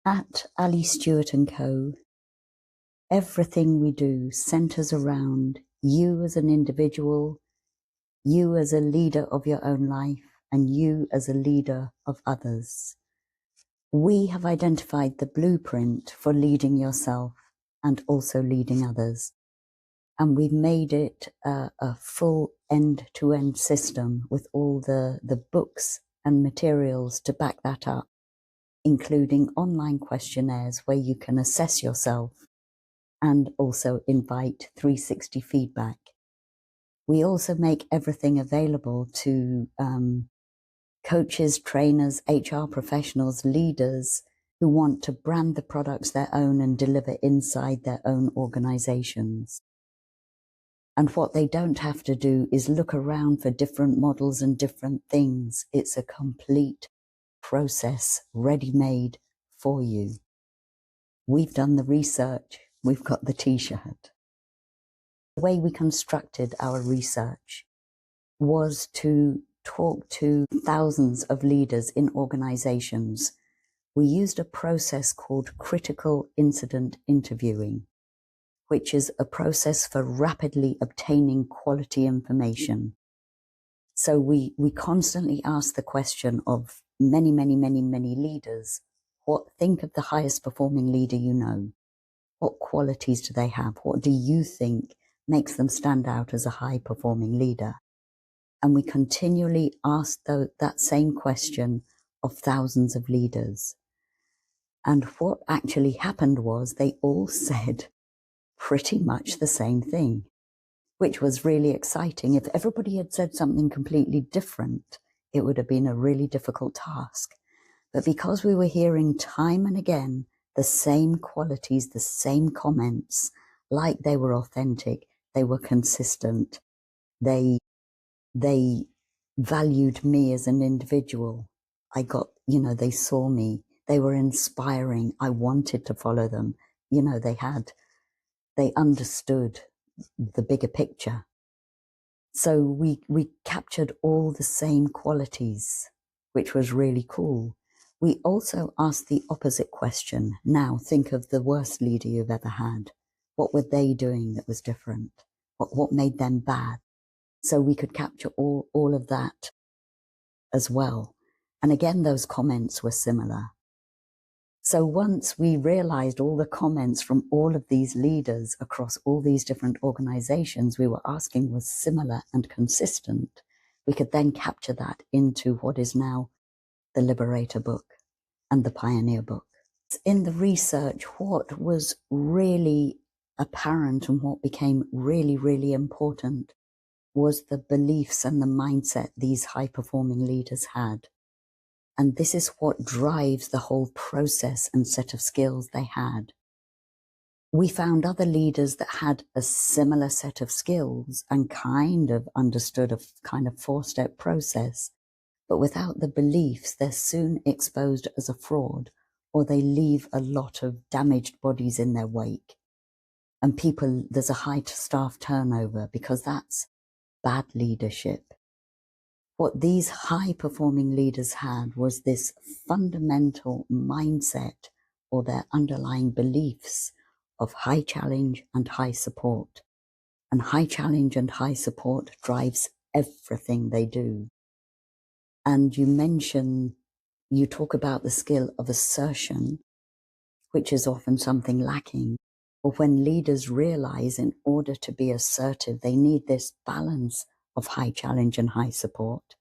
At Stewart and Co, everything we do centers around you as an individual, you as a leader of your own life, and you as a leader of others. We have identified the blueprint for leading yourself and also leading others. And we've made it a full end-to-end system with all the books and materials to back that up, including online questionnaires where you can assess yourself and also invite 360 feedback. We also make everything available to coaches, trainers, HR professionals, leaders who want to brand the products their own and deliver inside their own organizations. And what they don't have to do is look around for different models and different things. It's a complete process, ready-made for you. We've done the research, we've got the t-shirt. The way we constructed our research was to talk to thousands of leaders in organizations. We used a process called critical incident interviewing, which is a process for rapidly obtaining quality information. So we constantly ask the question of many leaders, think of the highest performing leader you know. What qualities do they have? What do you think makes them stand out as a high performing leader? And we continually ask that same question of thousands of leaders. And what actually happened was they all said pretty much the same thing, which was really exciting. If everybody had said something completely different, it would have been a really difficult task. But because we were hearing time and again the same qualities, the same comments, like they were authentic, they were consistent, they valued me as an individual. They saw me, they were inspiring. I wanted to follow them. They understood the bigger picture. So we captured all the same qualities, which was really cool. We also asked the opposite question. Now think of the worst leader you've ever had. What were they doing that was different? What made them bad? So we could capture all of that as well. And again, those comments were similar. So once we realized all the comments from all of these leaders across all these different organizations we were asking was similar and consistent, we could then capture that into what is now the Liberator book and the Pioneer book. In the research, what was really apparent and what became really important was the beliefs and the mindset these high-performing leaders had. And this is what drives the whole process and set of skills they had. We found other leaders that had a similar set of skills and kind of understood a kind of four-step process, but without the beliefs, they're soon exposed as a fraud, or they leave a lot of damaged bodies in their wake. And there's a high staff turnover because that's bad leadership. What these high-performing leaders had was this fundamental mindset or their underlying beliefs of high challenge and high support. And high challenge and high support drives everything they do. And you talk about the skill of assertion, which is often something lacking. Or when leaders realize in order to be assertive, they need this balance of high challenge and high support.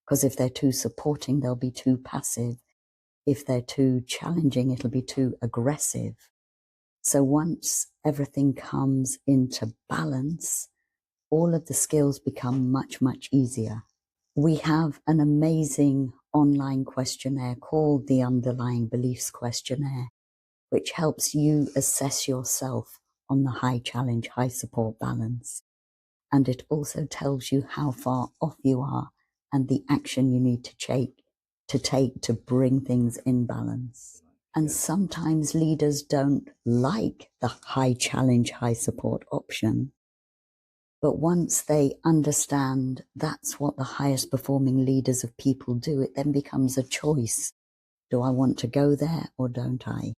Because if they're too supporting, they'll be too passive. If they're too challenging, it'll be too aggressive. So once everything comes into balance, all of the skills become much easier. We have an amazing online questionnaire called the Underlying Beliefs Questionnaire, which helps you assess yourself on the high challenge, high support balance. And it also tells you how far off you are and the action you need to take to bring things in balance. And sometimes leaders don't like the high challenge, high support option. But once they understand that's what the highest performing leaders of people do, it then becomes a choice. Do I want to go there or don't I?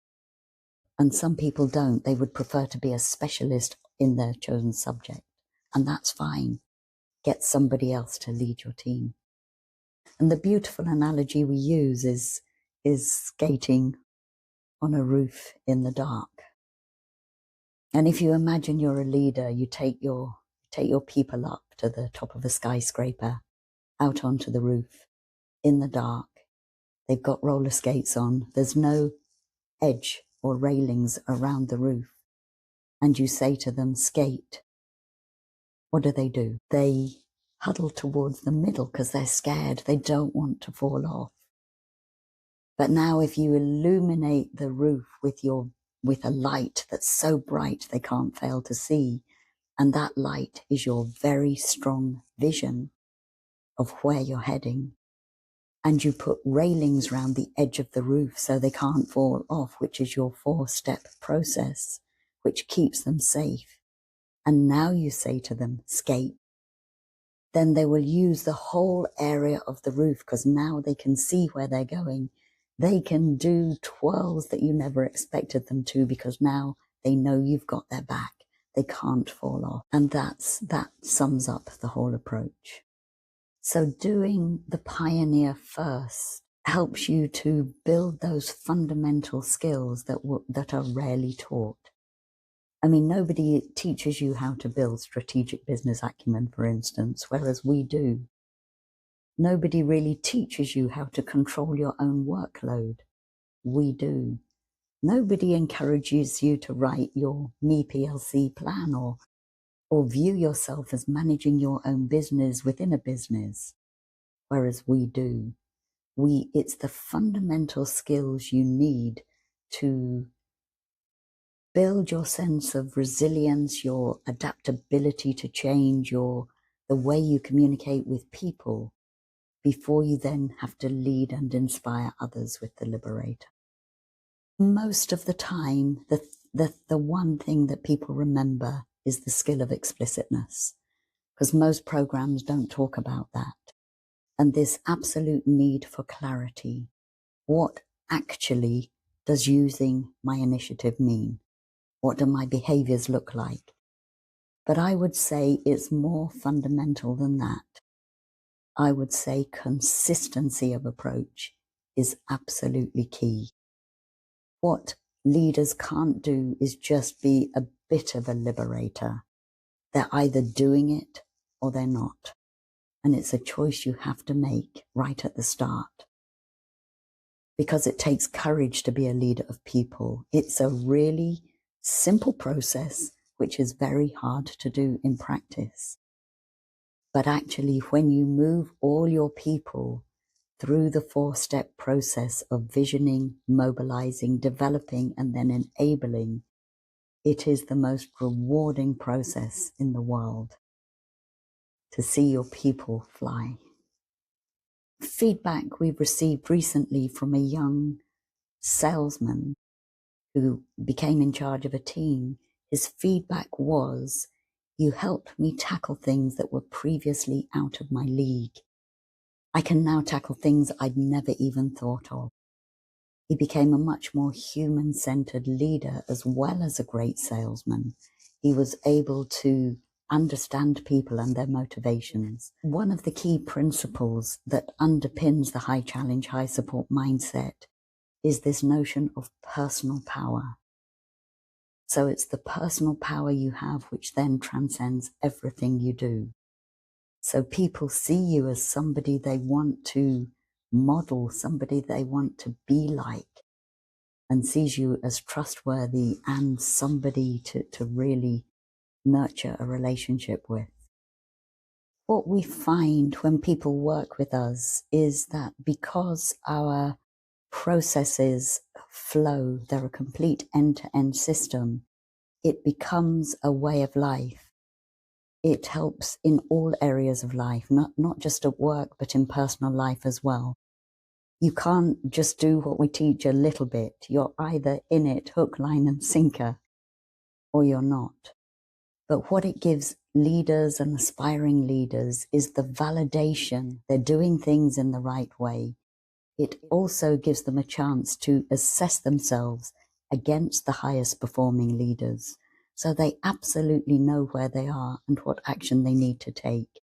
And some people don't. They would prefer to be a specialist in their chosen subject. And that's fine. Get somebody else to lead your team. And the beautiful analogy we use is skating on a roof in the dark. And if you imagine you're a leader, you take your people up to the top of a skyscraper, out onto the roof, in the dark. They've got roller skates on. There's no edge or railings around the roof. And you say to them, skate. What do? They huddle towards the middle because they're scared. They don't want to fall off. But now if you illuminate the roof with a light that's so bright they can't fail to see, and that light is your very strong vision of where you're heading, and you put railings around the edge of the roof so they can't fall off, which is your 4-step process, which keeps them safe. And now you say to them, skate. Then they will use the whole area of the roof because now they can see where they're going. They can do twirls that you never expected them to because now they know you've got their back. They can't fall off. And that sums up the whole approach. So doing the pioneer first helps you to build those fundamental skills that are rarely taught. I mean, nobody teaches you how to build strategic business acumen, for instance, whereas we do. Nobody really teaches you how to control your own workload. We do. Nobody encourages you to write your Me PLC plan or view yourself as managing your own business within a business, whereas we do. It's the fundamental skills you need to build your sense of resilience, your adaptability to change, the way you communicate with people before you then have to lead and inspire others with the Liberator. Most of the time, the one thing that people remember is the skill of explicitness, because most programs don't talk about that. And this absolute need for clarity. What actually does using my initiative mean? What do my behaviours look like? But I would say it's more fundamental than that. I would say consistency of approach is absolutely key. What leaders can't do is just be a bit of a liberator. They're either doing it or they're not. And it's a choice you have to make right at the start. Because it takes courage to be a leader of people. It's a really simple process, which is very hard to do in practice. But actually, when you move all your people through the 4-step process of visioning, mobilizing, developing, and then enabling, it is the most rewarding process in the world to see your people fly. Feedback we've received recently from a young salesman who became in charge of a team, his feedback was, you helped me tackle things that were previously out of my league. I can now tackle things I'd never even thought of. He became a much more human-centered leader as well as a great salesman. He was able to understand people and their motivations. One of the key principles that underpins the high challenge, high support mindset is this notion of personal power. So it's the personal power you have which then transcends everything you do. So people see you as somebody they want to model, somebody they want to be like, and sees you as trustworthy and somebody to really nurture a relationship with. What we find when people work with us is that because our processes flow, they're a complete end-to-end system, it becomes a way of life. It helps in all areas of life, not just at work, but in personal life as well. You can't just do what we teach a little bit. You're either in it, hook, line, and sinker, or you're not. But what it gives leaders and aspiring leaders is the validation they're doing things in the right way. it also gives them a chance to assess themselves against the highest performing leaders, so they absolutely know where they are and what action they need to take.